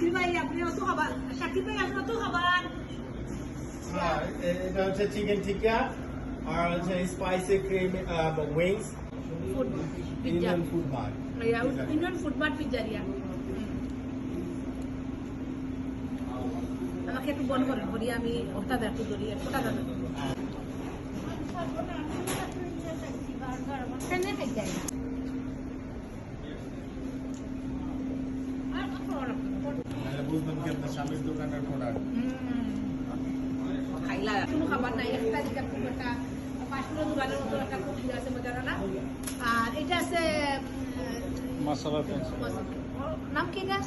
শাকিল ভাই আপনি অত খাবার, শাকিল ভাই আপনি অত খাবার। হ্যাঁ, এটা হচ্ছে চিকেন টিক্কা আর হচ্ছে spicy cream wings food pizza, Indian food mart. Indian food mart pizzeria. আমাকে একটু বন্ধ করেন, করি আমি ওটা দেখো ধরি ওটা দেখো কেনে খাই যায় না। বুঝবেন কি আপনার স্বামীর দোকানের প্রোডাক্ট। খাইলা কোনো খাবার নাই, একটা যেটা খুব একটা 5 কিলো দোকানের মতো একটা খুব আছে মজারা। আর এটা আছে মশলা ফ্রেঞ্চ ফ্রাই, নাম কি না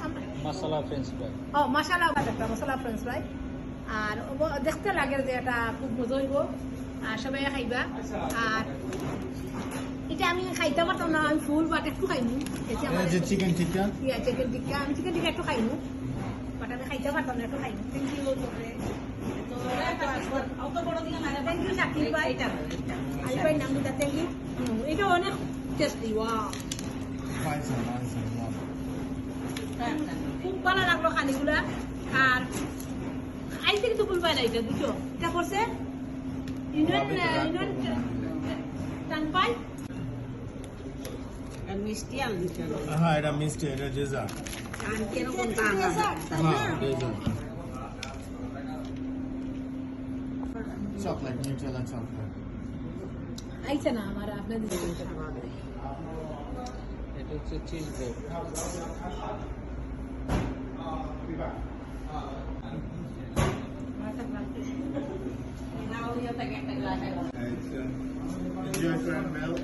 মশলা ফ্রেঞ্চ ফ্রাই। ও মশলা, একটা মশলা ফ্রেঞ্চ ফ্রাই। আর দেখতে লাগে যে এটা খুব মজা হইব, আর সবাই খাইবা। আর এটা আমি খাইতে পারতাম না, আমি ফুল বাট একটু খাইমু। চিকেন টিক্কা, চিকেন টিক্কা, আমি চিকেন টিক্কা একটু খাইমু, বাট আমি খাইতে পারতাম না, একটু খাইমু। Thank you thank you Shakil ভাই, আলি ভাই নাম দিতে থ্যাংক ইউ। এটা অনেক টেস্টি, ওয়াও খুব ভালো লাগলো খানিগুলা। আর আইতে কিন্তু ভুলবাই না, এটা বুঝছো এটা করছে ইউনিয়ন টানপাই মিষ্টি আলু দিতে হবে। হ্যাঁ এটা মিষ্টি, এটা ডেজার্ট। আর কিরকম দাম আছে? হ্যাঁ ডেজার্ট, চকলেট, নিউট্রেলা চকলেট। আইছে না আমার আপনাদের এটা হচ্ছে চিজ ব্রেড। নাও দিয়ে থাকে একটা গ্লাস। Enjoy your milk.